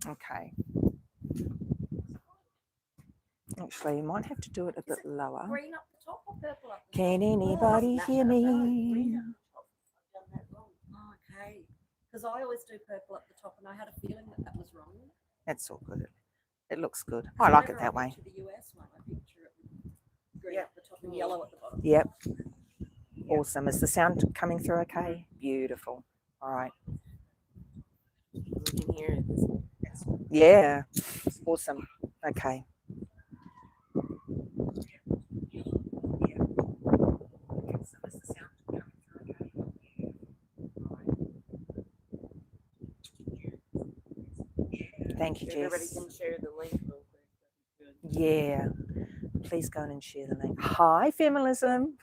Okay. Actually, you might have to do it a bit lower. Green up the top or purple up the top? Can anybody hear me? Oh, okay. Because I always do purple up the top, and I had a feeling that was wrong. That's all good. It looks good. I like it that way. The US one, I picture it green up the top and yellow at the bottom. Yep. Awesome. Is the sound coming through okay? Beautiful. All right. We can hear it. Yeah. Awesome. Okay. Thank you, Jess. Everybody can share the link real quick. Yeah. Please go in and share the link. Hi, Feminism.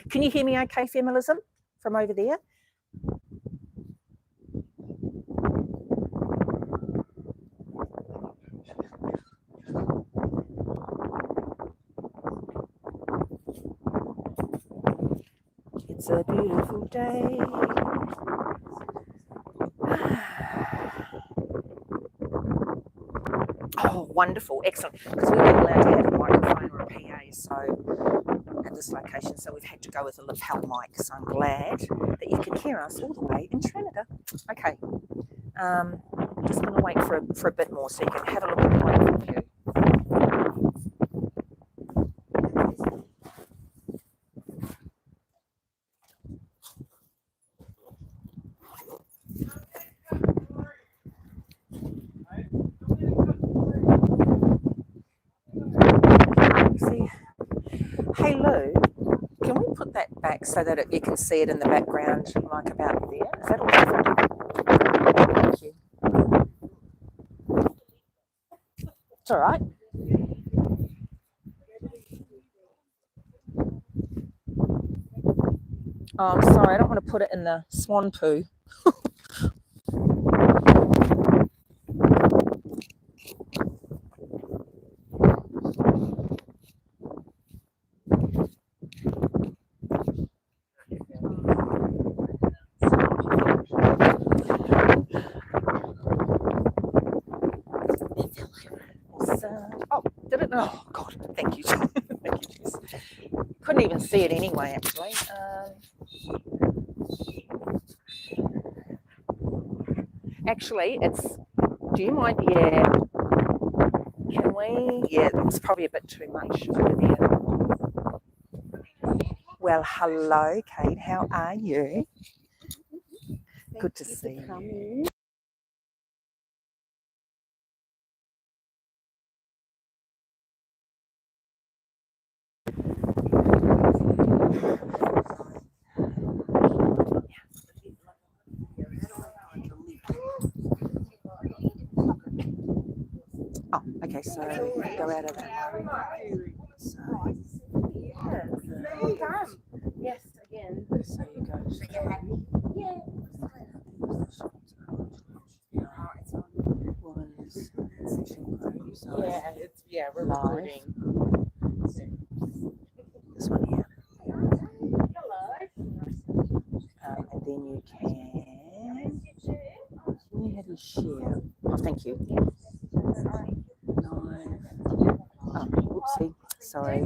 Can you hear me okay, Feminism, from over there? It's a beautiful day. Oh, wonderful. Excellent. Because we weren't allowed to have a microphone or a PA at this location, so we've had to go with a lapel mic. So I'm glad that you can hear us all the way in Trinidad. Okay. Just going to wait for a bit more so you can have a look at the wonderful view. Hey Lou, can we put that back so that you can see it in the background, like about there? Is that all right? Thank you. It's all right. Oh, I'm sorry, I don't want to put it in the swan poo. Oh, did it? Oh, God, thank you. Thank you, Jess. Couldn't even see it anyway, actually. Actually, do you mind? Yeah. Can we? Yeah, it's probably a bit too much over there. Well, hello, Kate. How are you? Good to see you. Oh, okay, so go out of that. So, Yes, again. So you go. Yeah. Yeah, we're recording. This one here. Hello. And then you can share. Oh, thank you. Oh, whoopsie. Sorry.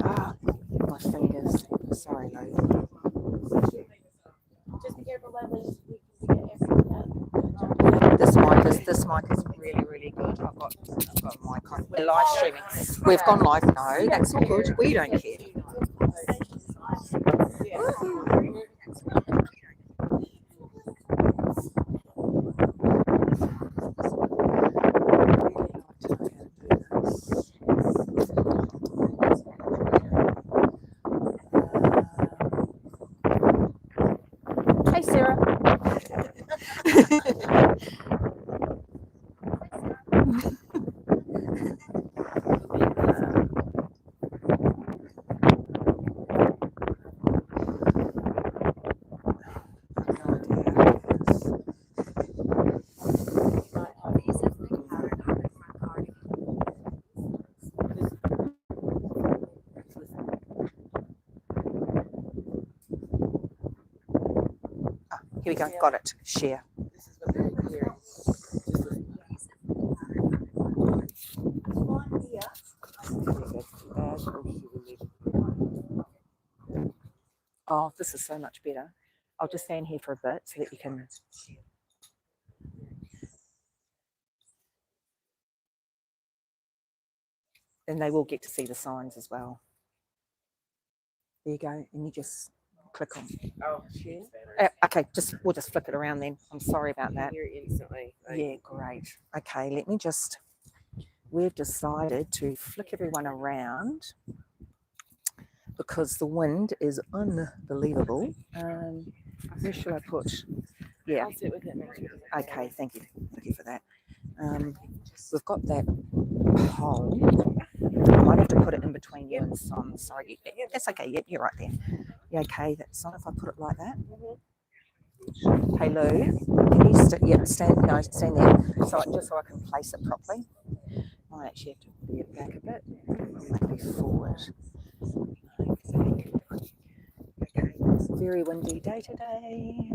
Ah, my fingers. Sorry, Lou. Just be careful, Lovely. This mic is really, really good. I've got a mic on. We're live streaming. We've gone live. No, that's all good. We don't care. Hey, Sarah. Here we go. Got it. Share. This is Oh, this is so much better. I'll just stand here for a bit so that you can. Then they will get to see the signs as well. There you go, and you just click on. Oh, she's better. Okay, we'll just flick it around then. I'm sorry about that. Here instantly. Yeah, great. Okay, let me just. We've decided to flick everyone around because the wind is unbelievable. Where should I put? Yeah. I'll sit with it. Okay, thank you. Thank you for that. We've got that pole. I might have to put it in between you and Son. Sorry. Yeah, that's okay. Yeah, you're right there. Yeah, okay. That's not if I put it like that. Hey Lou, can you stand there. So just so I can place it properly. I might actually have to be it back a bit. Maybe forward. Okay. Very windy day today.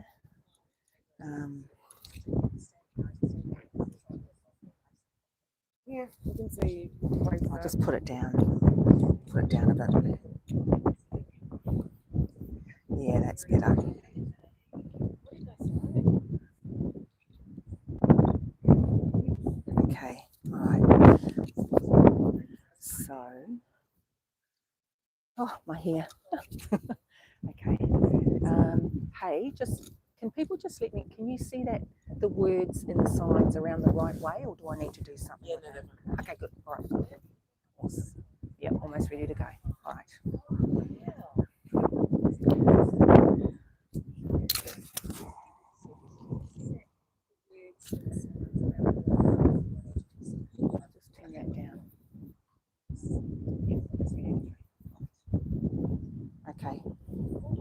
Yeah, you can see. I'll just put it down. Put it down a bit. Yeah, that's better. Okay, all right. So, oh, my hair. Okay. Hey, can people just let me? Can you see that the words in the signs around the right way, or do I need to do something? Yeah, no. Okay, good. All right. Yeah, almost ready to go. All right. I'll just turn that down. Okay.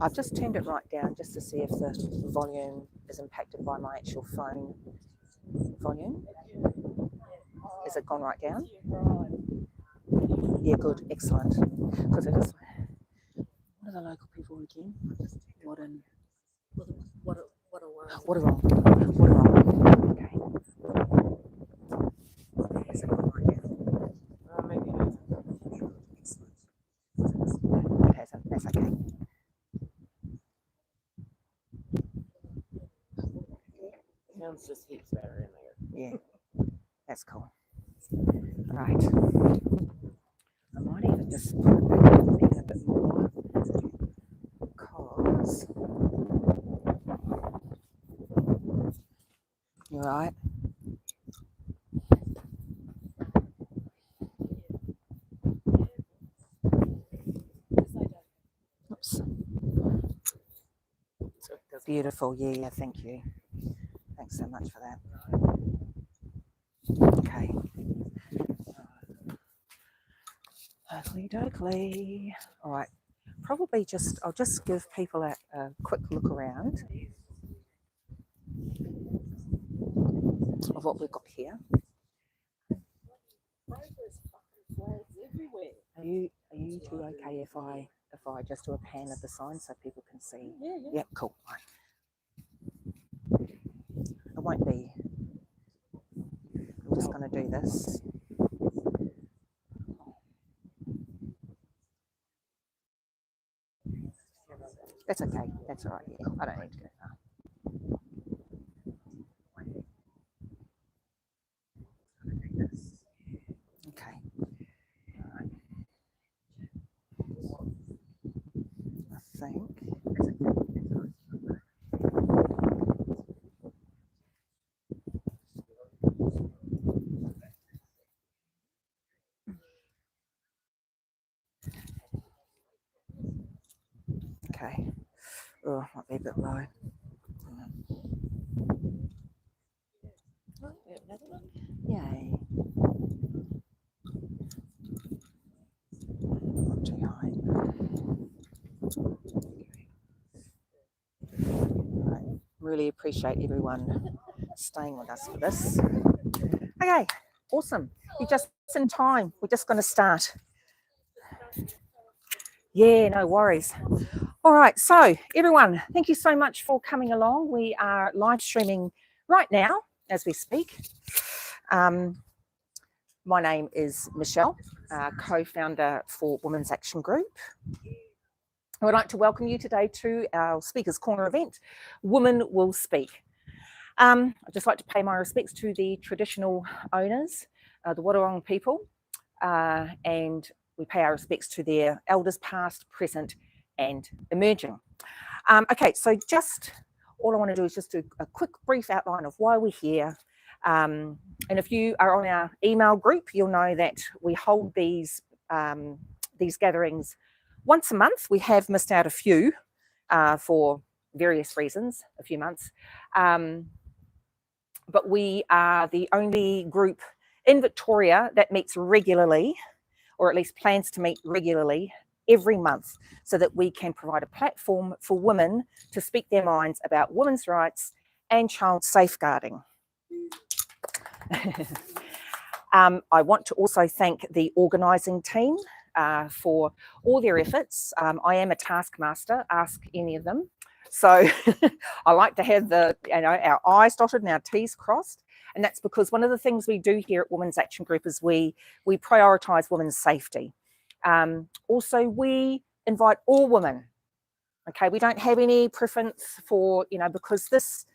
I've just turned it right down just to see if the volume is impacted by my actual phone volume. Has it gone right down? Yeah, good, excellent. Because it is. What are the local people again? What a wrong. Okay. Has it gone right down? Maybe. It hasn't. That's okay. Sounds just heaps better in there. Yeah, that's cool. All right. I might even just put it back in a bit more because you're right. Oops. Beautiful. Yeah, thank you. Thanks so much for that. Okay. Oakley dokley. All right. Probably I'll just give people a quick look around of what we've got here. Are you two okay if I just do a pan of the sign so people can see? Yeah. Yep, cool. Right. It won't be. I'm just going to do this. That's okay. That's all right. Yeah, I don't need to go far. Okay. All right. I think. Okay. Oh, might be a bit low. Yay. Not too high. Right. Really appreciate everyone staying with us for this. Okay, awesome. You're just in time. We're just going to start. Yeah, no worries. All right, so everyone, thank you so much for coming along. We are live streaming right now as we speak. My name is Michelle, co-founder for Women's Action Group. I would like to welcome you today to our Speakers Corner event, Women Will Speak. I'd just like to pay my respects to the traditional owners, the Wadawurrung people, and we pay our respects to their elders past, present and emerging. Okay, so just all I want to do is just do a quick brief outline of why we're here. And if you are on our email group, you'll know that we hold these gatherings once a month. We have missed out a few for various reasons, a few months. But we are the only group in Victoria that meets regularly, or at least plans to meet regularly every month, so that we can provide a platform for women to speak their minds about women's rights and child safeguarding. I want to also thank the organising team for all their efforts. I am a taskmaster, ask any of them. So I like to have our I's dotted and our T's crossed. And that's because one of the things we do here at Women's Action Group is we prioritise women's safety. Also, we invite all women. Okay, we don't have any preference for, because this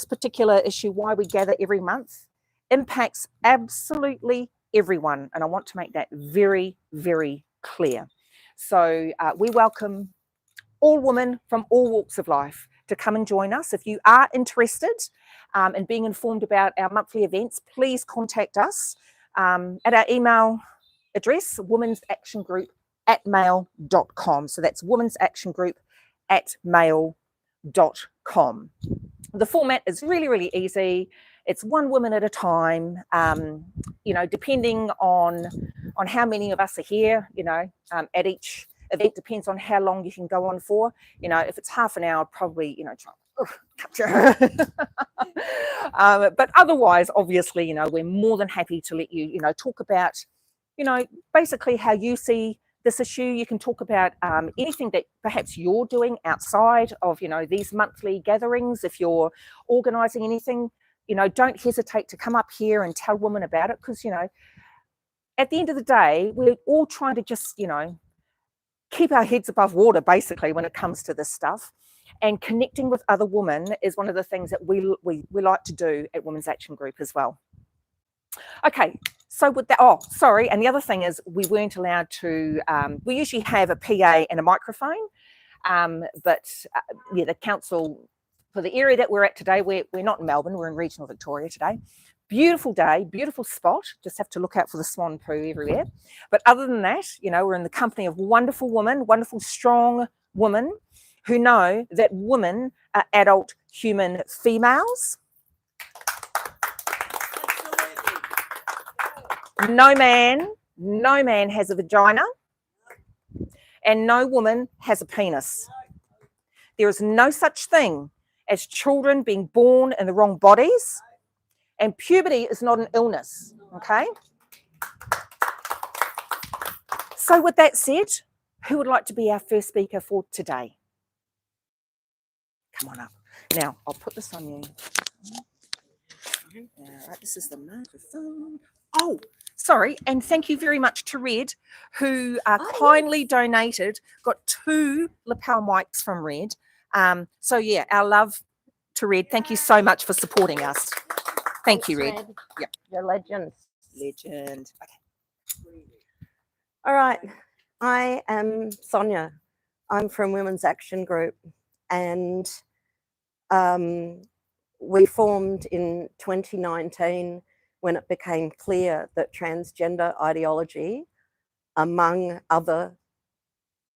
particular issue, why we gather every month, impacts absolutely everyone. And I want to make that very, very clear. So we welcome all women from all walks of life to come and join us. If you are interested in being informed about our monthly events, please contact us at our email address, womensactiongroup@mail.com. So that's womensactiongroup@mail.com. The format is really, really easy. It's one woman at a time, depending on how many of us are here, at each event, depends on how long you can go on for. If it's half an hour, probably, but otherwise, obviously, we're more than happy to let you, talk about, basically how you see this issue. You can talk about anything that perhaps you're doing outside of, these monthly gatherings. If you're organising anything, don't hesitate to come up here and tell women about it, because, at the end of the day, we're all trying to just, keep our heads above water, basically, when it comes to this stuff. And connecting with other women is one of the things that we like to do at Women's Action Group as well. Okay, so with that, and the other thing is we weren't allowed to, we usually have a PA and a microphone, but the council, for the area that we're at today, we're not in Melbourne, we're in regional Victoria today. Beautiful day, beautiful spot, just have to look out for the swan poo everywhere. But other than that, we're in the company of wonderful women, wonderful, strong women who know that women are adult human females. No man has a vagina, and no woman has a penis. There is no such thing as children being born in the wrong bodies, and puberty is not an illness, okay? So with that said, who would like to be our first speaker for today? Come on up. Now, I'll put this on you. All right, this is the microphone. Oh, sorry, and thank you very much to Red, who kindly donated, got 2 lapel mics from Red. So yeah, our love to Red. Thank you so much for supporting us. Thank you, Red. Yep. You're legends. Legend. Okay. All right. I am Sonia. I'm from Women's Action Group, and we formed in 2019 when it became clear that transgender ideology, among other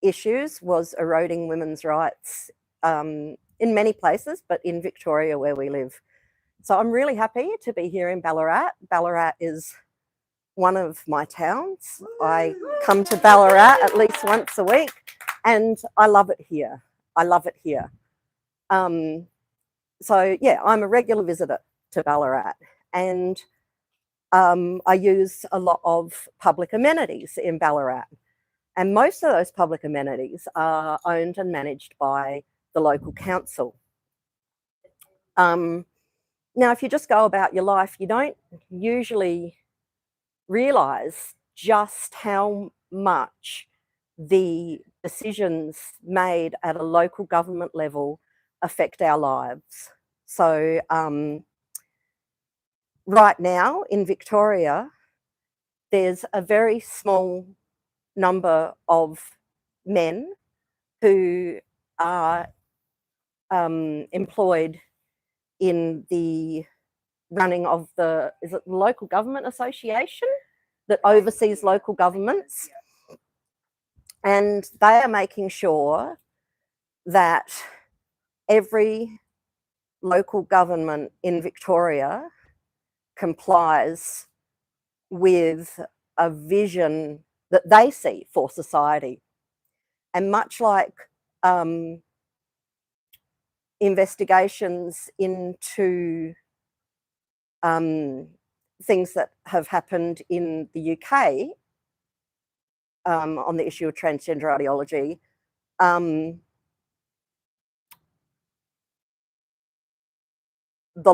issues, was eroding women's rights in many places, but in Victoria where we live. So I'm really happy to be here in Ballarat. Ballarat is one of my towns. I come to Ballarat at least once a week, and I love it here. I love it here. So yeah, I'm a regular visitor to Ballarat, and I use a lot of public amenities in Ballarat. And most of those public amenities are owned and managed by the local council. Now, if you just go about your life, you don't usually realise just how much the decisions made at a local government level affect our lives. So right now in Victoria, there's a very small number of men who are employed in the running of the, is it the local government association that oversees local governments? And they are making sure that every local government in Victoria complies with a vision that they see for society. And much like investigations into things that have happened in the UK on the issue of transgender ideology, the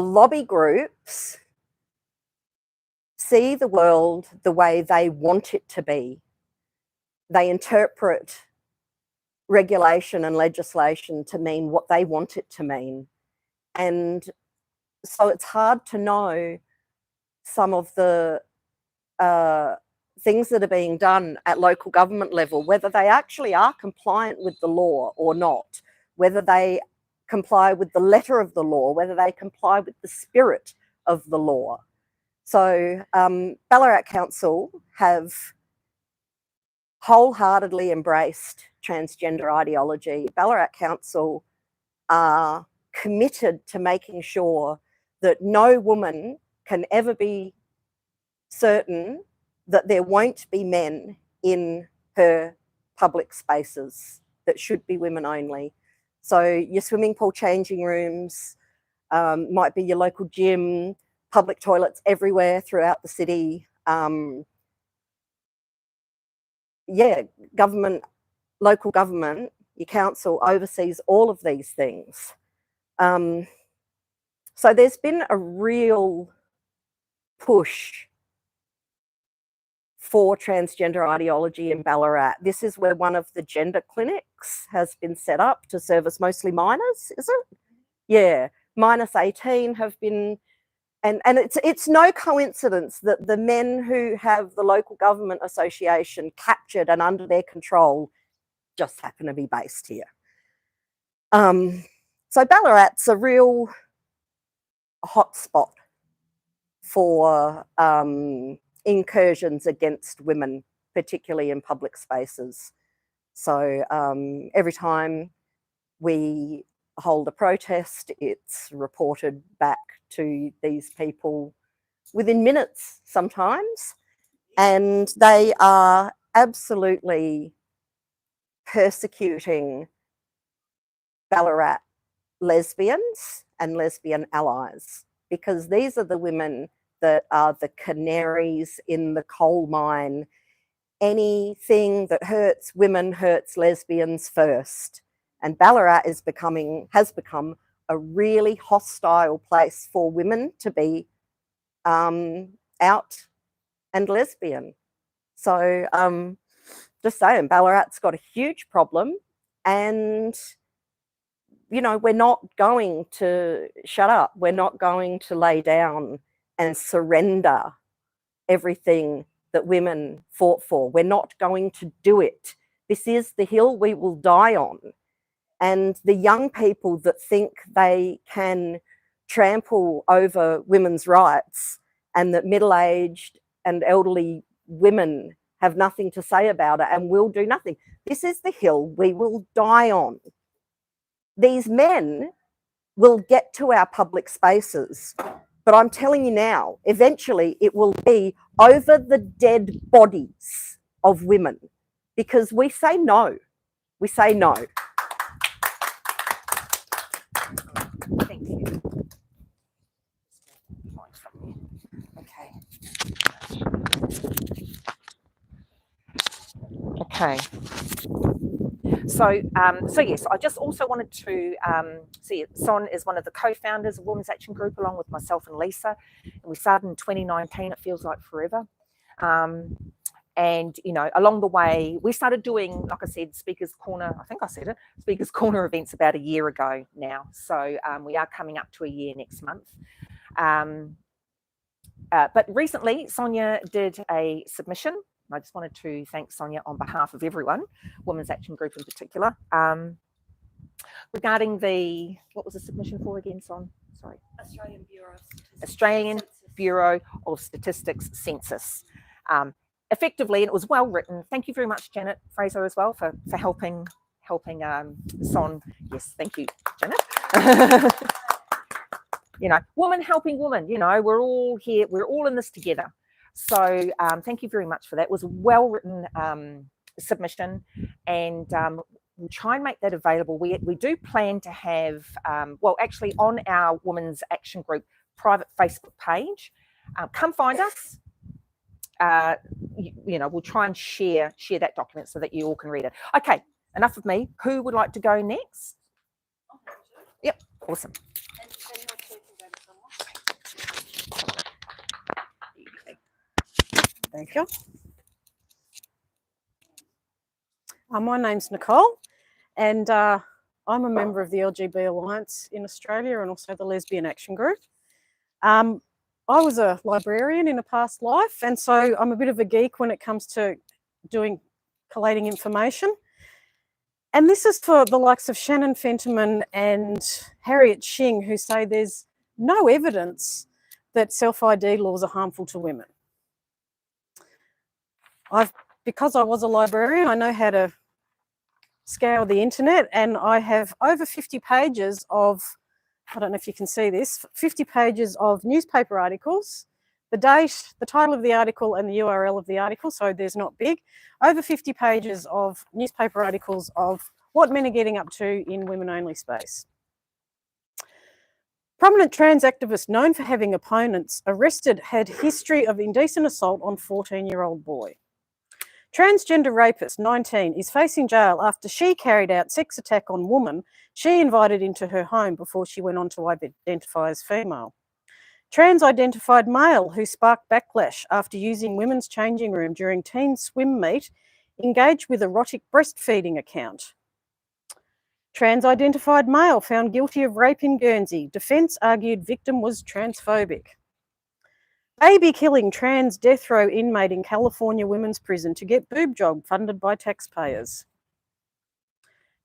lobby groups see the world the way they want it to be. They interpret regulation and legislation to mean what they want it to mean. And so it's hard to know some of the things that are being done at local government level, whether they actually are compliant with the law or not, whether they comply with the letter of the law, whether they comply with the spirit of the law. So Ballarat Council have wholeheartedly embraced transgender ideology. Ballarat Council are committed to making sure that no woman can ever be certain that there won't be men in her public spaces that should be women only. So your swimming pool changing rooms, might be your local gym, public toilets everywhere throughout the city. Yeah, government, local government, your council oversees all of these things. So there's been a real push for transgender ideology in Ballarat. This is where one of the gender clinics has been set up to service mostly minors, is it? Yeah, minus 18 have been, and it's no coincidence that the men who have the local government association captured and under their control just happen to be based here. So Ballarat's a real hotspot for incursions against women, particularly in public spaces. So every time we hold a protest, it's reported back to these people within minutes sometimes, and they are absolutely persecuting Ballarat lesbians and lesbian allies, because these are the women that are the canaries in the coal mine. Anything that hurts women hurts lesbians first. And Ballarat has become a really hostile place for women to be out and lesbian. So just saying, Ballarat's got a huge problem, and you know, we're not going to shut up. We're not going to lay down and surrender everything that women fought for. We're not going to do it. This is the hill we will die on. And the young people that think they can trample over women's rights and that middle-aged and elderly women have nothing to say about it and will do nothing. This is the hill we will die on. These men will get to our public spaces, but I'm telling you now, eventually it will be over the dead bodies of women, because we say no. We say no. Thank you. Okay. So yes, I just also wanted to see, Son is one of the co-founders of Women's Action Group, along with myself and Lisa, and we started in 2019. It feels like forever. And, you know, along the way, we started doing, like I said, Speakers Corner, I think I said it, Speakers Corner events about a year ago now. So we are coming up to a year next month. But recently, Sonia did a submission. I just wanted to thank Sonia on behalf of everyone, Women's Action Group in particular, regarding the, what was the submission for again, Son? Sorry. Australian Bureau of Statistics Census. Effectively, and it was well written. Thank you very much, Janet Fraser, as well, for helping Son. Yes, thank you, Janet. You know, woman helping woman. You know, we're all here. We're all in this together. So thank you very much for that. It was a well written submission, and we'll try and make that available. We do plan to have, well, actually on our Women's Action Group private Facebook page. Come find us. You know, we'll try and share that document so that you all can read it. Okay, enough of me. Who would like to go next? Yep, awesome. Thank you. My name's Nicole, and I'm a member of the LGB Alliance in Australia and also the Lesbian Action Group. I was a librarian in a past life, and so I'm a bit of a geek when it comes to collating information. And this is for the likes of Shannon Fentiman and Harriet Shing, who say there's no evidence that self-ID laws are harmful to women. Because I was a librarian, I know how to scour the internet, and I have over 50 pages of, I don't know if you can see this, 50 pages of newspaper articles, the date, the title of the article and the URL of the article, so there's not big, over 50 pages of newspaper articles of what men are getting up to in women-only space. Prominent trans activist known for having opponents arrested had history of indecent assault on 14-year-old boy. Transgender rapist, 19, is facing jail after she carried out sex attack on woman she invited into her home before she went on to identify as female. Trans-identified male who sparked backlash after using women's changing room during teen swim meet engaged with erotic breastfeeding account. Trans-identified male found guilty of rape in Guernsey. Defence argued victim was transphobic. Baby-killing trans death row inmate in California women's prison to get boob job funded by taxpayers.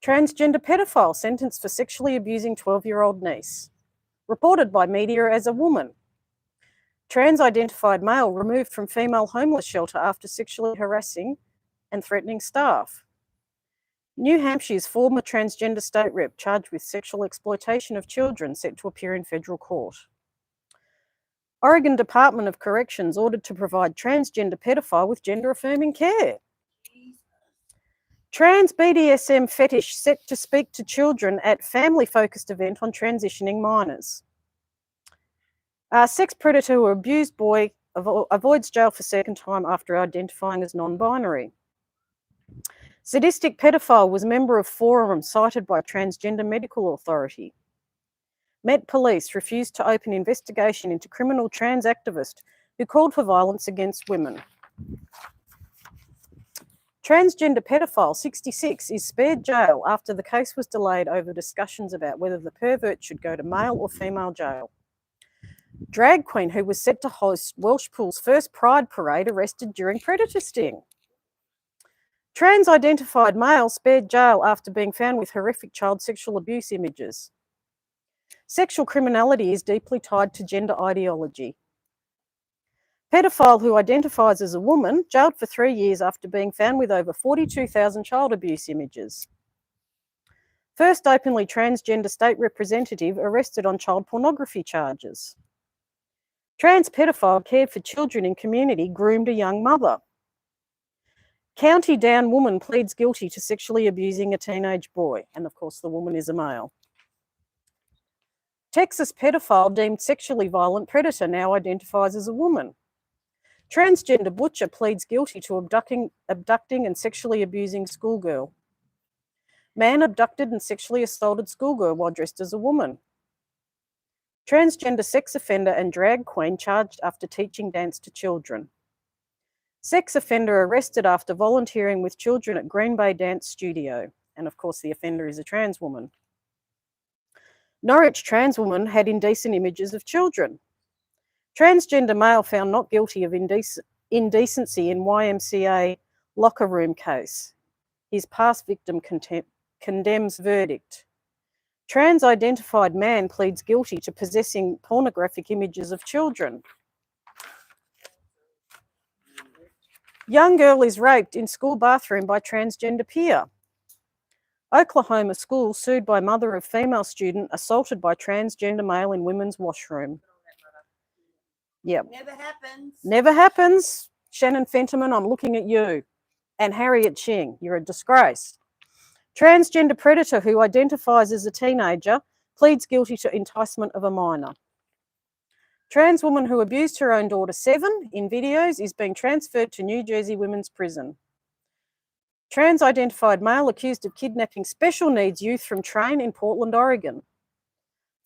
Transgender pedophile sentenced for sexually abusing 12-year-old niece. Reported by media as a woman. Trans-identified male removed from female homeless shelter after sexually harassing and threatening staff. New Hampshire's former transgender state rep charged with sexual exploitation of children set to appear in federal court. Oregon Department of Corrections ordered to provide transgender pedophile with gender-affirming care. Trans BDSM fetish set to speak to children at family-focused event on transitioning minors. Sex predator who abused boy avoids jail for second time after identifying as non-binary. Sadistic pedophile was member of forum cited by Transgender Medical Authority. Met Police refused to open investigation into criminal trans activist who called for violence against women. Transgender pedophile 66 is spared jail after the case was delayed over discussions about whether the pervert should go to male or female jail. Drag queen who was set to host Welshpool's first Pride parade arrested during predator sting. Trans-identified male spared jail after being found with horrific child sexual abuse images. Sexual criminality is deeply tied to gender ideology. Pedophile who identifies as a woman jailed for 3 years after being found with over 42,000 child abuse images. First openly transgender state representative arrested on child pornography charges. Trans pedophile cared for children in community, groomed a young mother. County Down woman pleads guilty to sexually abusing a teenage boy, and of course the woman is a male. Texas pedophile deemed sexually violent predator now identifies as a woman. Transgender butcher pleads guilty to abducting and sexually abusing schoolgirl. Man abducted and sexually assaulted schoolgirl while dressed as a woman. Transgender sex offender and drag queen charged after teaching dance to children. Sex offender arrested after volunteering with children at Green Bay Dance Studio. And of course, the offender is a trans woman. Norwich trans woman had indecent images of children. Transgender male found not guilty of indecency in YMCA locker room case. His past victim condemns verdict. Trans-identified man pleads guilty to possessing pornographic images of children. Young girl is raped in school bathroom by transgender peer. Oklahoma school sued by mother of female student assaulted by transgender male in women's washroom. Yep. Never happens. Never happens. Shannon Fentiman, I'm looking at you. And Harriet Ching, you're a disgrace. Transgender predator who identifies as a teenager pleads guilty to enticement of a minor. Trans woman who abused her own daughter 7 in videos is being transferred to New Jersey Women's Prison. Trans-identified male accused of kidnapping special needs youth from train in Portland, Oregon.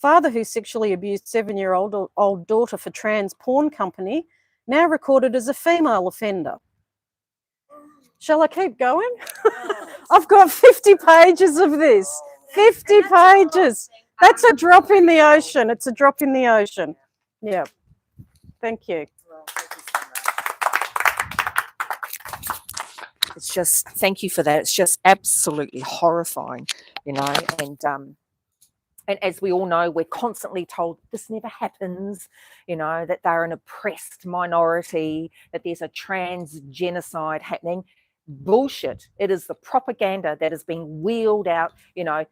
Father who sexually abused 7-year-old daughter for trans porn company, now recorded as a female offender. Shall I keep going? I've got 50 pages of this. 50 pages. That's a drop in the ocean. It's a drop in the ocean. Yeah. Thank you. It's just, thank you for that. It's just absolutely horrifying, you know, and as we all know, we're constantly told this never happens, you know, that they're an oppressed minority, that there's a trans genocide happening. Bullshit. It is the propaganda that is being wheeled out, you know,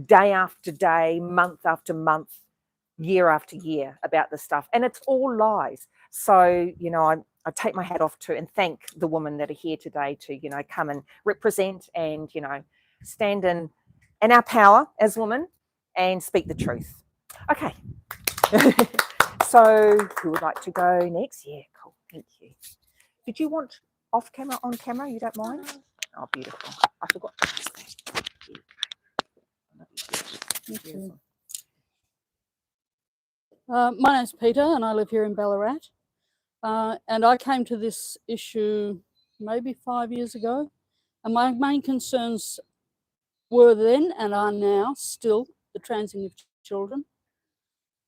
day after day, month after month, year after year about this stuff. And it's all lies. So, you know, I take my hat off to and thank the women that are here today to, you know, come and represent and, you know, stand in our power as women and speak the truth. Okay. So who would like to go next? Yeah, cool. Thank you. Did you want off camera, on camera? You don't mind? Oh, beautiful. I forgot. Beautiful. My name's Peter and I live here in Ballarat. And I came to this issue maybe 5 years ago. And my main concerns were then and are now still the transing of children,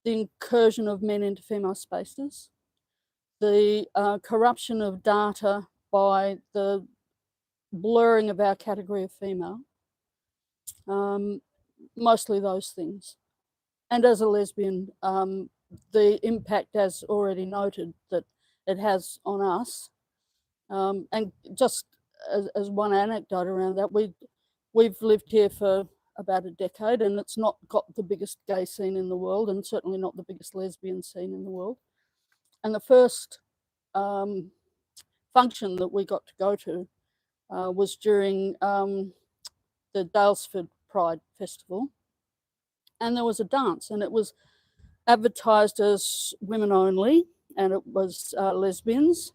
the incursion of men into female spaces, the corruption of data by the blurring of our category of female, mostly those things. And as a lesbian, the impact, as already noted, that it has on us. And just as one anecdote around that, we've lived here for about a decade and it's not got the biggest gay scene in the world and certainly not the biggest lesbian scene in the world. And the first function that we got to go to was during the Daylesford Pride Festival. And there was a dance and it was advertised as women only and it was lesbians.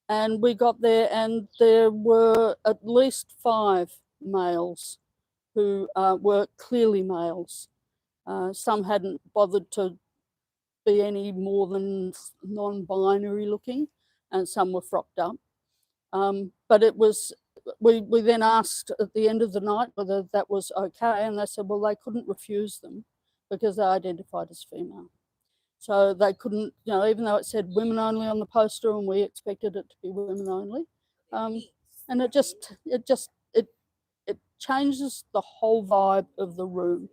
And we got there and there were at least 5 males who were clearly males. Some hadn't bothered to be any more than non-binary looking and some were frocked up. But it was, we then asked at the end of the night whether that was okay and they said, well, they couldn't refuse them because they identified as female. So they couldn't, you know, even though it said women only on the poster and we expected it to be women only. And it changes the whole vibe of the room.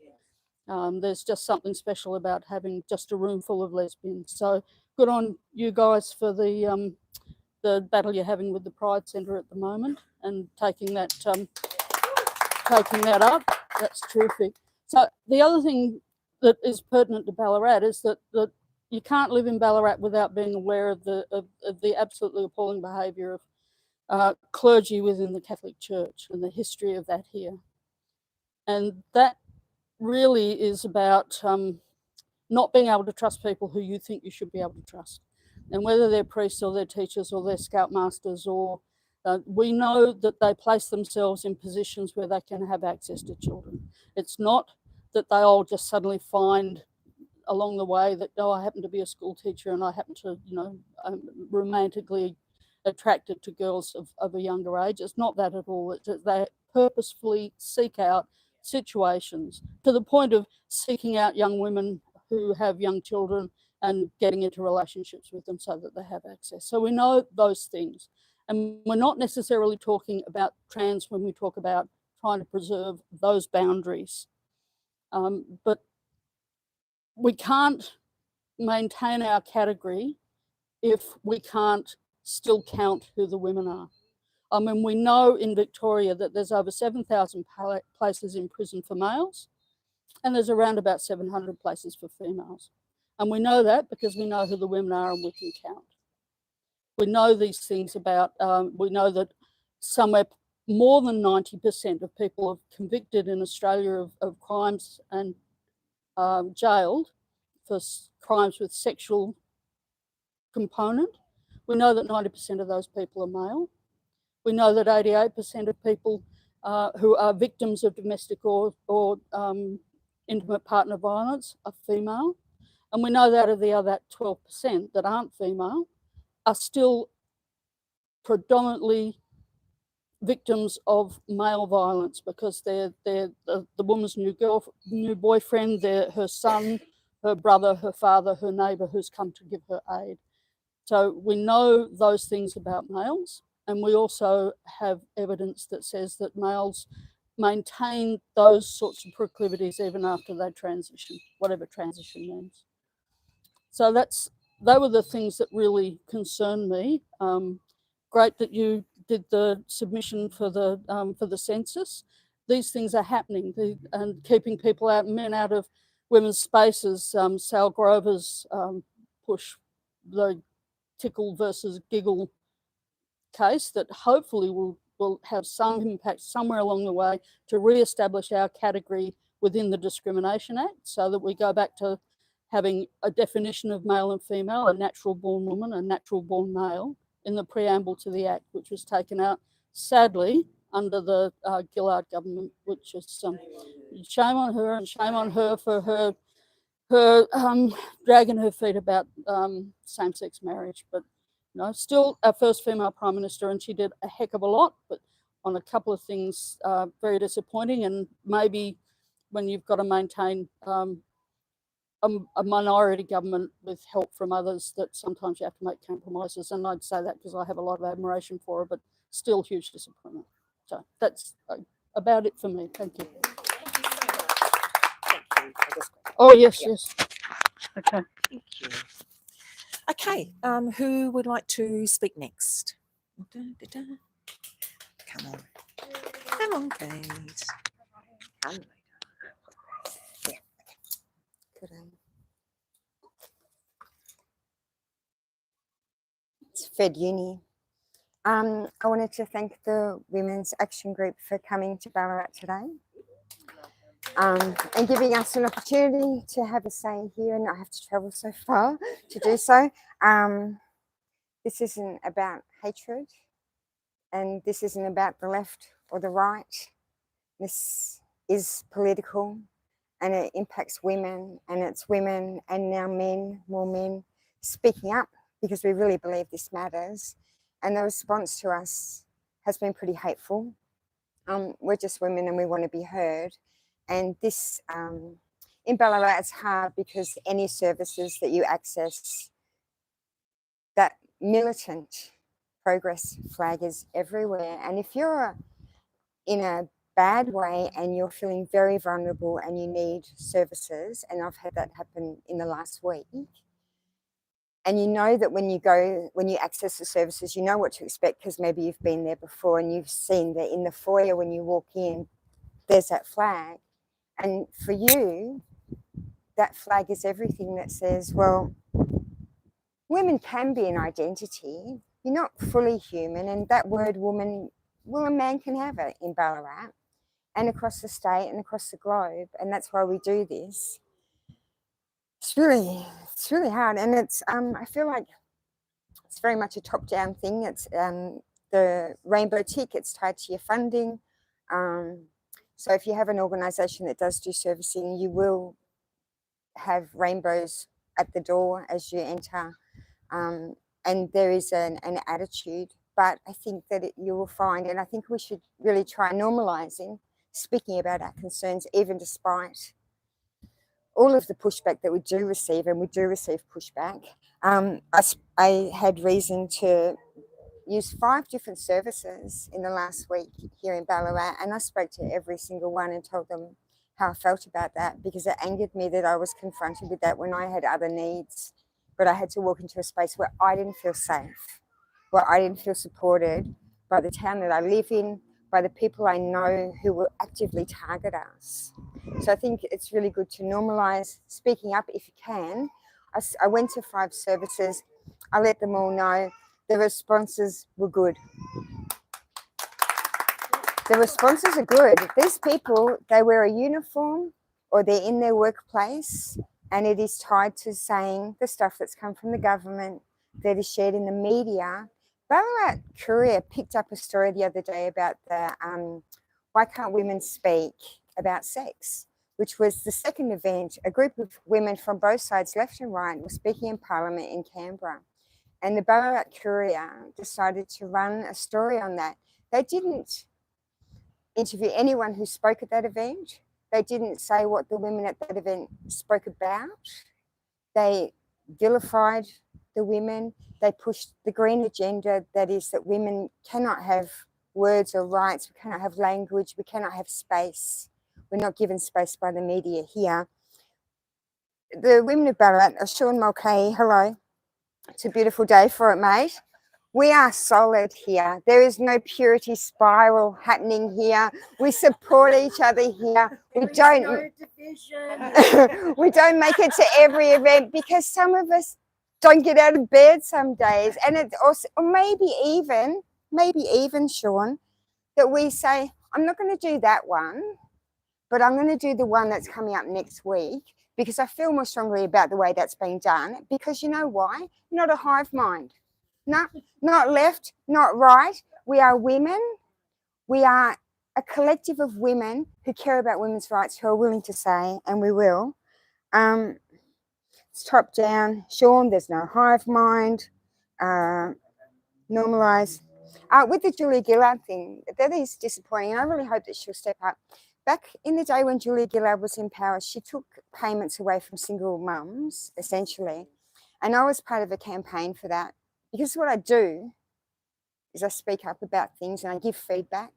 There's just something special about having just a room full of lesbians. So good on you guys for the battle you're having with the Pride Centre at the moment and taking that up. That's terrific. So the other thing that is pertinent to Ballarat is that you can't live in Ballarat without being aware of the absolutely appalling behaviour of clergy within the Catholic Church and the history of that here. And that really is about not being able to trust people who you think you should be able to trust. And whether they're priests or they're teachers or they're scoutmasters or we know that they place themselves in positions where they can have access to children. It's not that they all just suddenly find along the way that, oh, I happen to be a school teacher and I happen to, you know, romantically attracted to girls of a younger age. It's not that at all. It's that they purposefully seek out situations to the point of seeking out young women who have young children and getting into relationships with them so that they have access. So we know those things. And we're not necessarily talking about trans when we talk about trying to preserve those boundaries. But we can't maintain our category if we can't still count who the women are. I mean, we know in Victoria that there's over 7,000 places in prison for males, and there's around about 700 places for females. And we know that because we know who the women are and we can count. We know these things about, we know that somewhere more than 90% of people convicted in Australia of crimes and jailed for crimes with sexual component. We know that 90% of those people are male. We know that 88% of people who are victims of domestic or intimate partner violence are female. And we know that of the other 12% that aren't female are still predominantly victims of male violence because they're the woman's new boyfriend, her son, her brother, her father, her neighbour who's come to give her aid. So we know those things about males, and we also have evidence that says that males maintain those sorts of proclivities even after they transition, whatever transition means. So they were the things that really concerned me. Great that you did the submission for the census. These things are happening, and keeping people out, men out of women's spaces. Sal Grover's push, the tickle versus giggle case that hopefully will have some impact somewhere along the way to re-establish our category within the Discrimination Act, so that we go back to having a definition of male and female, a natural born woman, a natural born male, in the preamble to the Act, which was taken out, sadly, under the Gillard government, which is shame on her and shame on her for her dragging her feet about same-sex marriage. But still our first female Prime Minister, and she did a heck of a lot, but on a couple of things, very disappointing. And maybe when you've got to maintain a minority government with help from others, that sometimes you have to make compromises. And I'd say that because I have a lot of admiration for her, but still huge disappointment. So that's about it for me. Thank you. Thank you. Oh, yes, yes. Okay. Thank you. Okay, who would like to speak next? Come on. Come on, Kate. Yeah. Good. It's Fed Uni. I wanted to thank the Women's Action Group for coming to Ballarat today and giving us an opportunity to have a say here and not have to travel so far to do so. This isn't about hatred, and this isn't about the left or the right. This is political, and it impacts women, and it's women and now men, more men, speaking up because we really believe this matters. And the response to us has been pretty hateful. We're just women and we want to be heard. And this, in Ballarat, it's hard because any services that you access, that militant progress flag is everywhere. And if you're in a bad way and you're feeling very vulnerable and you need services, and I've had that happen in the last week, and you know that when you access the services, you know what to expect because maybe you've been there before and you've seen that in the foyer when you walk in, there's that flag. And for you, that flag is everything that says, well, women can be an identity. You're not fully human, and that word woman, well, a man can have it in Ballarat and across the state and across the globe, and that's why we do this. It's really hard, and it's I feel like it's very much a top-down thing. It's the rainbow tick, it's tied to your funding. So if you have an organisation that does do servicing, you will have rainbows at the door as you enter. and there is an attitude. But I think that you will find, and I think we should really try normalising speaking about our concerns, even despite all of the pushback that we do receive, and we do receive pushback. I had reason to use 5 different services in the last week here in Ballarat, and I spoke to every single one and told them how I felt about that, because it angered me that I was confronted with that when I had other needs, but I had to walk into a space where I didn't feel safe, where I didn't feel supported by the town that I live in, by the people I know who will actively target us. So I think it's really good to normalise speaking up if you can. I went to 5 services. I let them all know. The responses were good. The responses are good. These people, they wear a uniform or they're in their workplace, and it is tied to saying the stuff that's come from the government, that is shared in the media. Ballarat Courier picked up a story the other day about the Why Can't Women Speak About Sex, which was the second event. A group of women from both sides, left and right, were speaking in Parliament in Canberra. And the Ballarat Courier decided to run a story on that. They didn't interview anyone who spoke at that event. They didn't say what the women at that event spoke about. They vilified the women. They pushed the green agenda, that is that women cannot have words or rights, we cannot have language, we cannot have space. We're not given space by the media here. The women of Ballarat, Sean Mulcahy, hello. It's a beautiful day for it, mate. We are solid here. There is no purity spiral happening here. We support each other here. We don't we don't make it to every event because some of us don't get out of bed some days. And it also, or maybe even, Sean, that we say, I'm not going to do that one, but I'm going to do the one that's coming up next week, because I feel more strongly about the way that's being done. Because you know why? Not a hive mind. No, not left, not right. We are women. We are a collective of women who care about women's rights, who are willing to say, and we will. It's top down. Sean, there's no hive mind. Normalise. With the Julia Gillard thing, that is disappointing. And I really hope that she'll step up. Back in the day when Julia Gillard was in power, she took payments away from single mums, essentially. And I was part of a campaign for that. Because what I do is I speak up about things and I give feedback.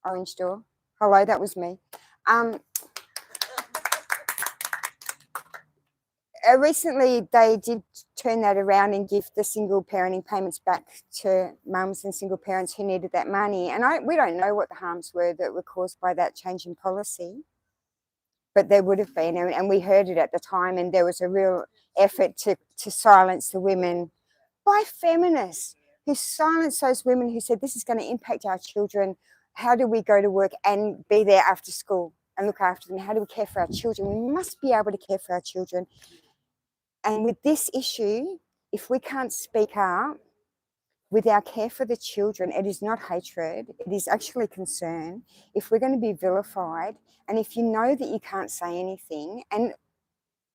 Orange door. Hello, that was me. Recently, they did turn that around and give the single parenting payments back to mums and single parents who needed that money. And we don't know what the harms were that were caused by that change in policy, but there would have been, and we heard it at the time, and there was a real effort to silence the women by feminists who silenced those women who said, this is going to impact our children. How do we go to work and be there after school and look after them? How do we care for our children? We must be able to care for our children. And with this issue, if we can't speak up with our care for the children, it is not hatred, it is actually concern. If we're going to be vilified, and if you know that you can't say anything, and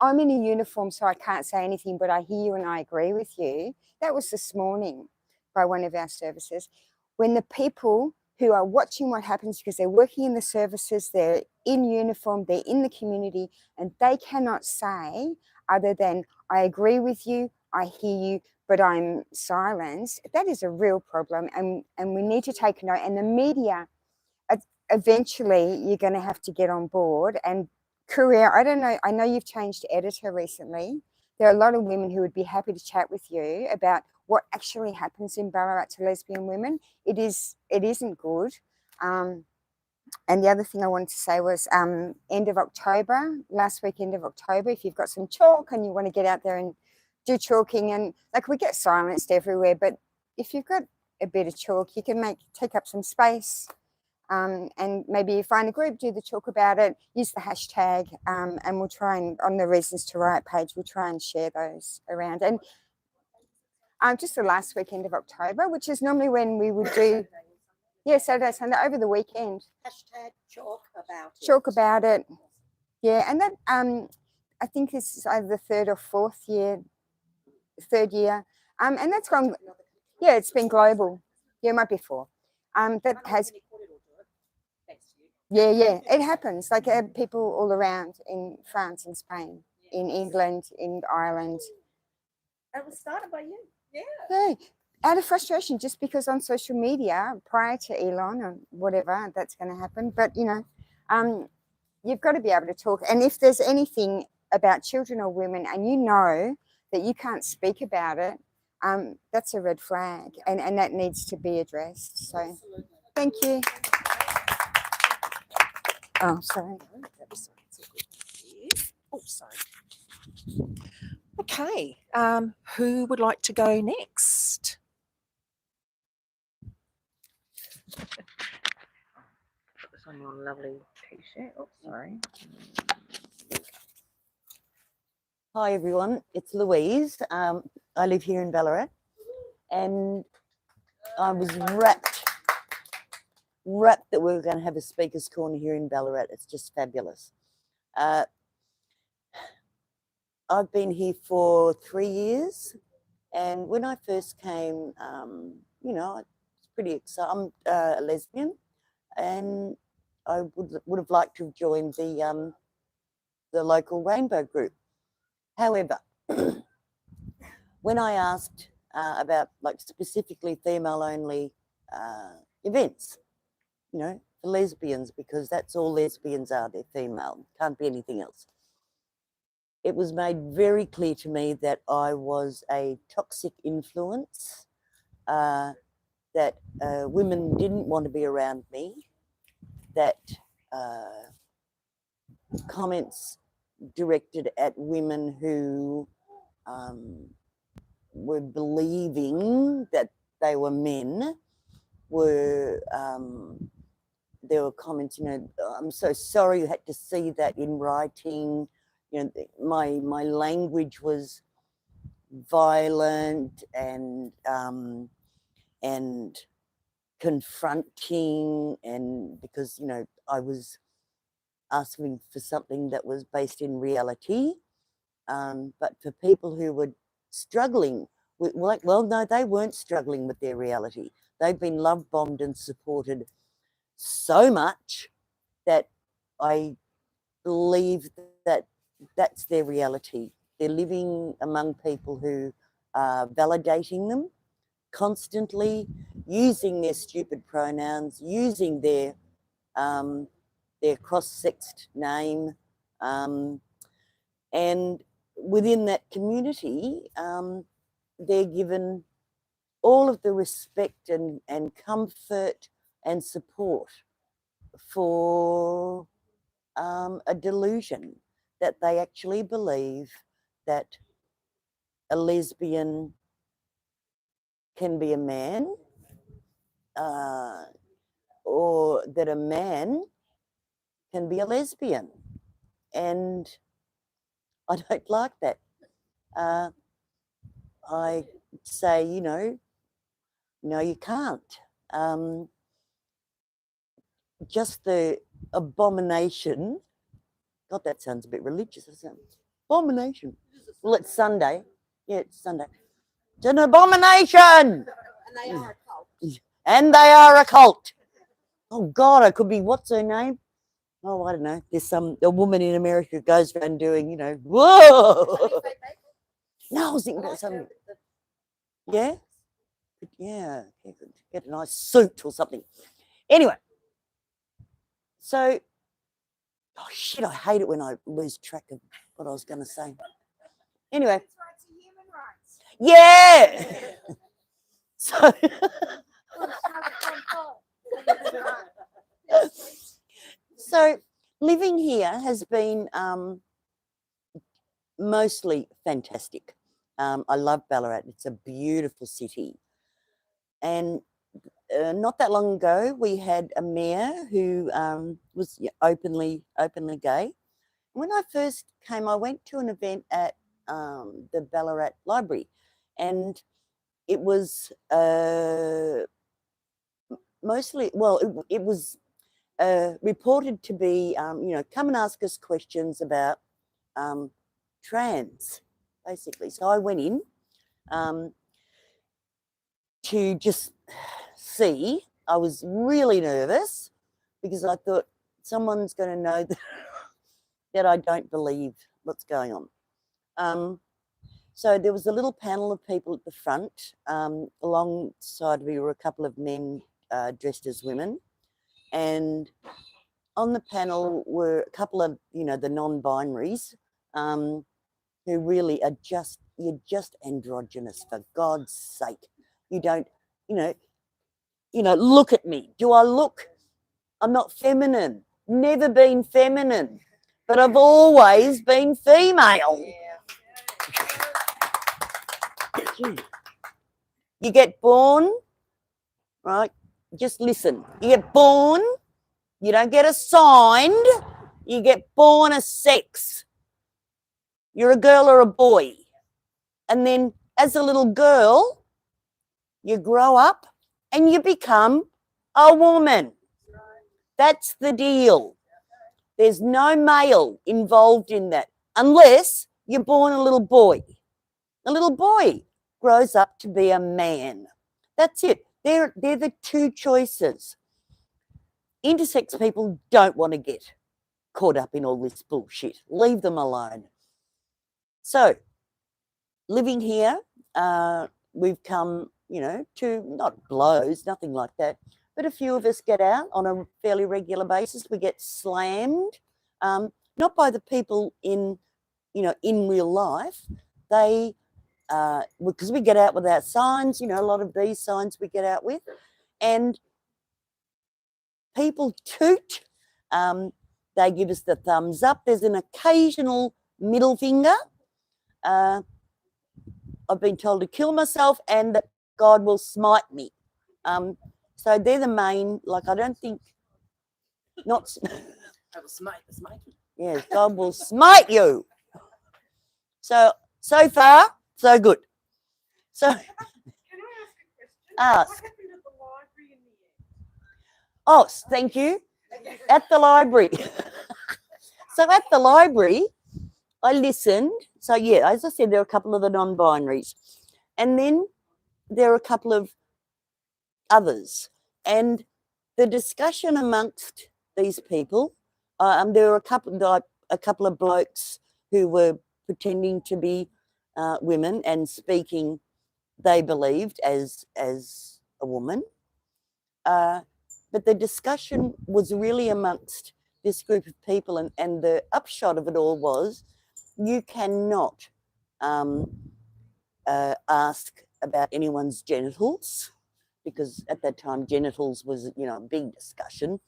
I'm in a uniform so I can't say anything, but I hear you and I agree with you. That was this morning by one of our services. When the people who are watching what happens, because they're working in the services, they're in uniform, they're in the community, and they cannot say other than, I agree with you, I hear you, but I'm silenced, that is a real problem. And we need to take note. And the media, eventually you're going to have to get on board. And Courier, I don't know, I know you've changed editor recently. There are a lot of women who would be happy to chat with you about what actually happens in Ballarat to lesbian women. It isn't good. And the other thing I wanted to say was end of October, last week, end of October, if you've got some chalk and you want to get out there and do chalking, and like we get silenced everywhere, but if you've got a bit of chalk, you can take up some space. And maybe find a group, do the talk about it, use the hashtag, and we'll try and, on the Reasons to Riot page, we'll try and share those around. And just the last weekend of October, which is normally when we would do, Saturday, Sunday, over the weekend. Hashtag chalk about it. Talk about it. Yeah, and that, I think this is either the third year, And that's gone. Yeah, it's been global. Yeah, it might be 4. That has. Yeah, yeah, it happens. Like people all around in France and Spain, in England, in Ireland. It was started by you. Yeah. Yeah, out of frustration, just because on social media prior to Elon or whatever, that's going to happen. But you've got to be able to talk. And if there's anything about children or women, and you know that you can't speak about it, that's a red flag, and that needs to be addressed. So, thank you. Oh, sorry. Oh, sorry. Okay. Who would like to go next? Put this on your lovely t-shirt. Oh, sorry. Hi everyone, it's Louise. I live here in Ballarat, and I was rapt that we were going to have a speaker's corner here in Ballarat. It's just fabulous. I've been here for 3 years, and when I first came, you know, it's pretty exciting. I'm a lesbian, and I would have liked to have joined the local rainbow group. However, when I asked about like specifically female-only events, you know, for lesbians, because that's all lesbians are, they're female, can't be anything else. It was made very clear to me that I was a toxic influence, that women didn't want to be around me, that comments directed at women who were believing that they were men were, there were comments, you know, I'm so sorry you had to see that in writing. You know, my language was violent and confronting, and because, you know, I was asking for something that was based in reality. But for people who were struggling with, like, well, no, they weren't struggling with their reality. They've been love bombed and supported so much that I believe that that's their reality. They're living among people who are validating them constantly, using their stupid pronouns, using their cross-sexed name, and within that community, they're given all of the respect and comfort and support for a delusion that they actually believe that a lesbian can be a man, or that a man can be a lesbian. And I don't like that. I say, you know, no, you can't. Just the abomination. God, that sounds a bit religious, doesn't it? Abomination. Well, it's Sunday. Yeah, it's Sunday. It's an abomination. And they are a cult. And they are a cult. Oh God, I could be, what's her name? Oh, I don't know. There's a woman in America who goes around doing, you know, whoa. No, I was thinking about something. Yeah? Yeah, get a nice suit or something. Anyway, so, oh shit, I hate it when I lose track of what I was going to say. Anyway. Yeah. So, so living here has been mostly fantastic. I love Ballarat. It's a beautiful city. And not that long ago, we had a mayor who was openly gay. When I first came, I went to an event at the Ballarat Library, and it was mostly, well, it was reported to be, you know, come and ask us questions about trans, basically. So I went in. to just see. I was really nervous because I thought someone's going to know that I don't believe what's going on. So there was a little panel of people at the front. Alongside me were a couple of men dressed as women. And on the panel were a couple of, the non-binaries who really are you're just androgynous, for God's sake. You don't, look at me. Do I look? I'm not feminine. Never been feminine. But I've always been female. You get born, right? Just listen. You get born, you don't get assigned, you get born a sex. You're a girl or a boy. And then as a little girl, you grow up and you become a woman. That's the deal. There's no male involved in that unless you're born a little boy. A little boy grows up to be a man. That's it. They're the two choices. Intersex people don't want to get caught up in all this bullshit. Leave them alone. So, living here, we've come, to not blows, nothing like that, but a few of us get out on a fairly regular basis. We get slammed, not by the people in real life. They, because we get out without signs, a lot of these signs we get out with, and people toot. They give us the thumbs up. There's an occasional middle finger. I've been told to kill myself and that God will smite me. So they're the main, I don't think, not. I will smite. Yes, God will smite you. So far, so good. So, Can I ask a question? ask. What happened at the library in the end? Oh, thank you. At the library. So at the library, I listened. So yeah, as I said, there are a couple of the non-binaries. And then there are a couple of others. And the discussion amongst these people, there were a couple of blokes who were pretending to be women and speaking, they believed, as a woman. But the discussion was really amongst this group of people, and the upshot of it all was you cannot ask about anyone's genitals, because at that time genitals was a big discussion.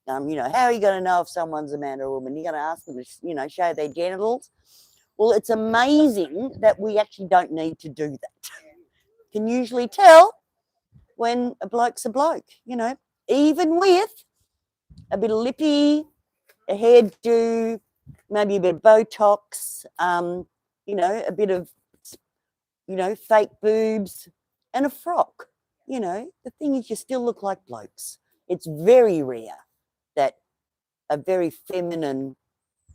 How are you going to know if someone's a man or a woman? You're going to ask them to show their genitals. Well, it's amazing that we actually don't need to do that. Can usually tell when a bloke's a bloke, even with a bit of lippy, a hairdo, maybe a bit of Botox, a bit of, fake boobs and a frock. The thing is, you still look like blokes. It's very rare that a very feminine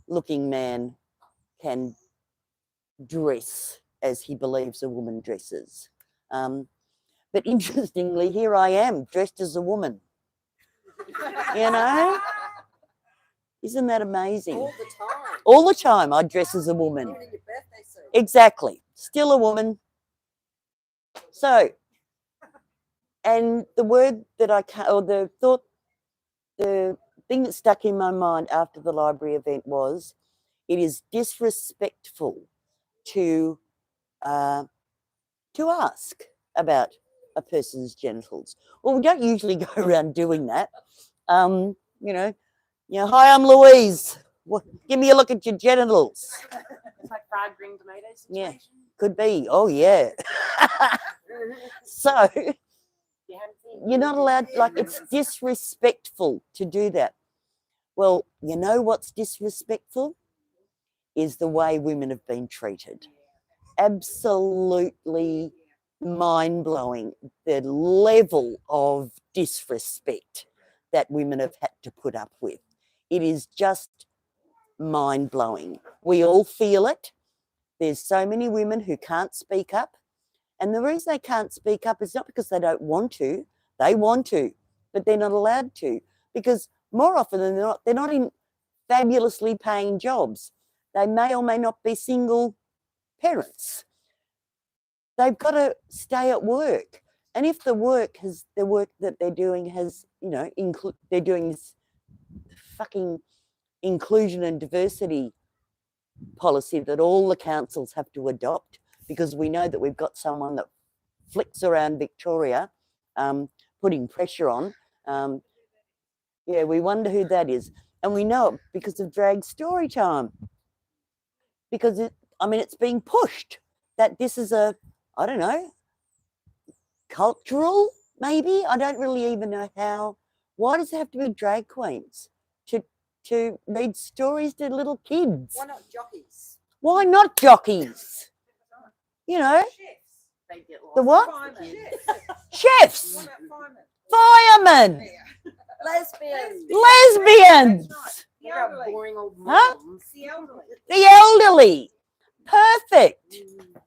looking man can dress as he believes a woman dresses. But interestingly, here I am dressed as a woman. Isn't that amazing? All the time. All the time I dress as a woman. Even in your birthday suit. Exactly. Still a woman. So, and the word that the thing that stuck in my mind after the library event was, it is disrespectful to ask about a person's genitals. Well, we don't usually go around doing that. Hi, I'm Louise. Give me a look at your genitals. It's like fried green tomatoes. Yeah, could be. Oh, yeah. So you're not allowed, it's disrespectful to do that. Well, you know what's disrespectful? Is the way women have been treated. Absolutely mind-blowing, the level of disrespect that women have had to put up with. It is just mind-blowing. We all feel it. There's so many women who can't speak up, And the reason they can't speak up is not because they don't want to. They want to, but they're not allowed to, because more often than not, they're not in fabulously paying jobs. They may or may not be single parents. They've got to stay at work. And if the work that they're doing has, you know, they're doing this fucking inclusion and diversity policy that all the councils have to adopt, because we know that we've got someone that flicks around Victoria, putting pressure on. Yeah, we wonder who that is. And we know it because of Drag Story Time. Because it's being pushed that this is a, I don't know, cultural, maybe? I don't really even know how. Why does it have to be drag queens to read stories to little kids? Why not jockeys? Why not jockeys? You know, Chefs. They get lost. the what? Firemen. Chefs, What about firemen, firemen? Lesbians. lesbians, Look how boring old Huh? moms. The elderly. the elderly. Perfect.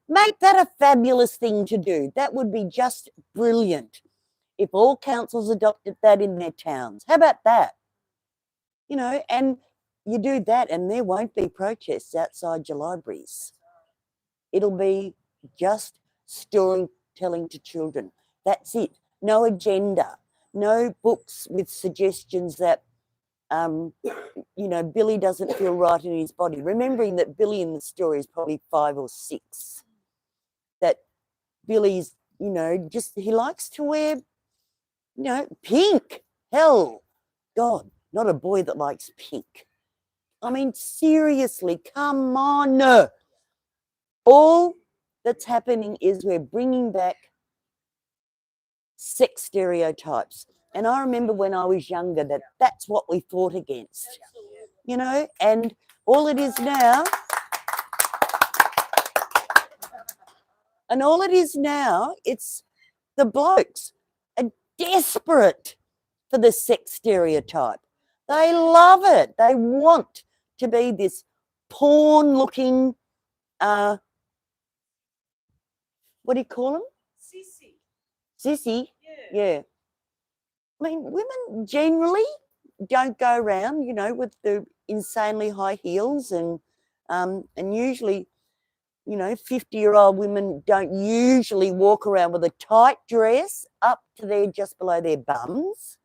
Make that a fabulous thing to do. That would be just brilliant if all councils adopted that in their towns. How about that? You know, and you do that and there won't be protests outside your libraries. It'll be just storytelling to children. That's it. No agenda. No books with suggestions that, you know, Billy doesn't feel right in his body. Remembering that Billy in the story is probably 5 or 6. That Billy's, you know, just, he likes to wear, you know, pink. Hell, God, not a boy that likes pink. I mean, seriously, come on. All that's happening is we're bringing back sex stereotypes. And I remember when I was younger that that's what we fought against, you know, and all it is now, it's the blokes are desperate for the sex stereotype. They love it. They want to be this porn-looking, what do you call them? Sissy. Sissy? Yeah. Yeah. I mean, women generally don't go around, you know, with the insanely high heels and usually, you know, 50-year-old women don't usually walk around with a tight dress up to there just below their bums.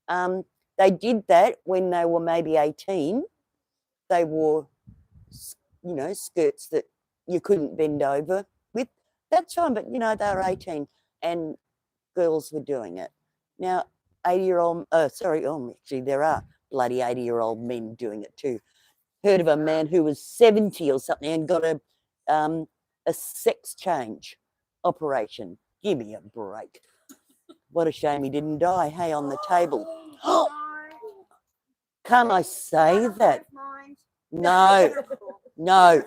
They did that when they were maybe 18. They wore, you know, skirts that you couldn't bend over with. That's fine, but, you know, they were 18 and girls were doing it. Now, 80-year-old, actually there are bloody 80-year-old men doing it too. Heard of a man who was 70 or something and got a sex change operation. Give me a break. What a shame he didn't die, hey, on the table. Can't I say that? No, no.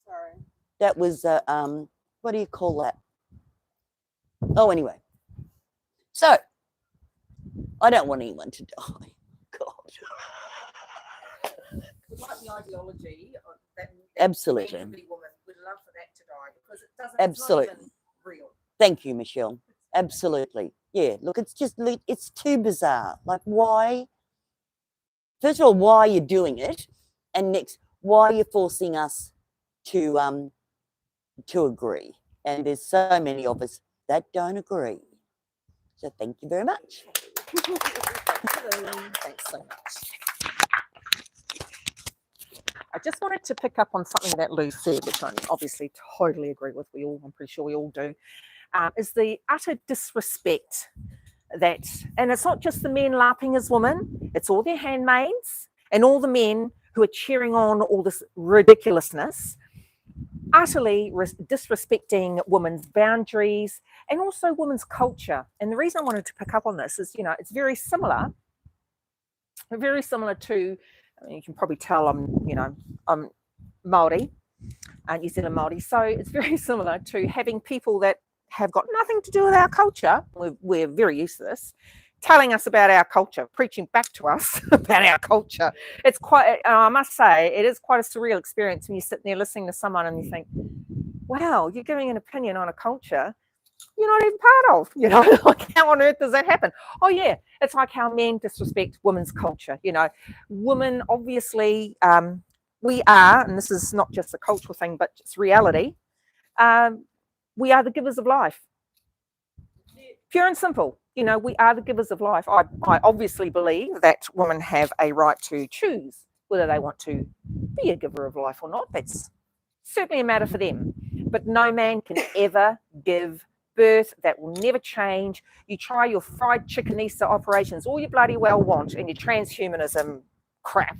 Sorry. That was, what do you call that? Oh, anyway. So, I don't want anyone to die. God. We like the ideology of that Absolutely. every woman would love for that to die because it doesn't. Absolutely. It's not even real. Thank you, Michelle. Absolutely. Yeah, look, it's just, it's too bizarre. Like, why? First of all, why are you doing it? And next, why are you forcing us to agree? And there's so many of us that don't agree. So thank you very much. Thanks so much. I just wanted to pick up on something that Lou said, which I obviously totally agree with. I'm pretty sure we all do, is the utter disrespect that, and it's not just the men LARPing as women, it's all their handmaids and all the men who are cheering on all this ridiculousness, utterly disrespecting women's boundaries and also women's culture. And the reason I wanted to pick up on this is, you know, it's very similar to, I mean, you can probably tell I'm Māori, New Zealand Māori. So it's very similar to having people that have got nothing to do with our culture. We're very used to this, telling us about our culture, preaching back to us about our culture. It's quite, I must say, it is quite a surreal experience when you sit there listening to someone and you think, wow, you're giving an opinion on a culture you're not even part of, you know, like how on earth does that happen? Oh yeah, it's like how men disrespect women's culture, you know. Women, obviously, we are, and this is not just a cultural thing, but it's reality, we are the givers of life. Pure and simple, you know, we are the givers of life. I obviously believe that women have a right to choose whether they want to be a giver of life or not. That's certainly a matter for them. But no man can ever give birth. That will never change. You try your fried chickenista operations all you bloody well want, and your transhumanism crap,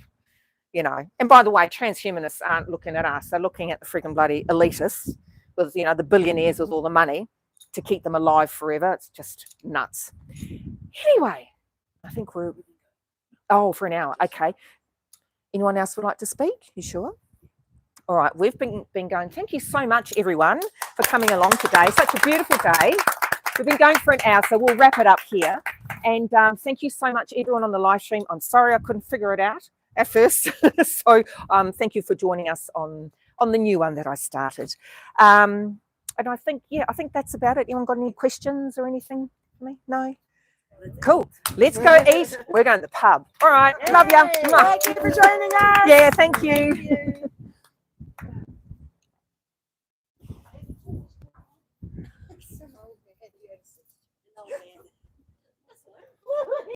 you know. And by the way, transhumanists aren't looking at us. They're looking at the freaking bloody elitists with, you know, the billionaires with all the money to keep them alive forever. It's just nuts. Anyway, I think we're, oh, for an hour. Okay. Anyone else would like to speak? You sure? All right, we've been going. Thank you so much, everyone, for coming along today. Such a beautiful day. We've been going for an hour, so we'll wrap it up here. And thank you so much, everyone on the live stream. I'm sorry I couldn't figure it out at first. So thank you for joining us on the new one that I started. And I think, yeah, I think that's about it. Anyone got any questions or anything for me? No? Cool. Let's go eat. We're going to the pub. All right. Love you. Thank you for joining us. Yeah, thank you.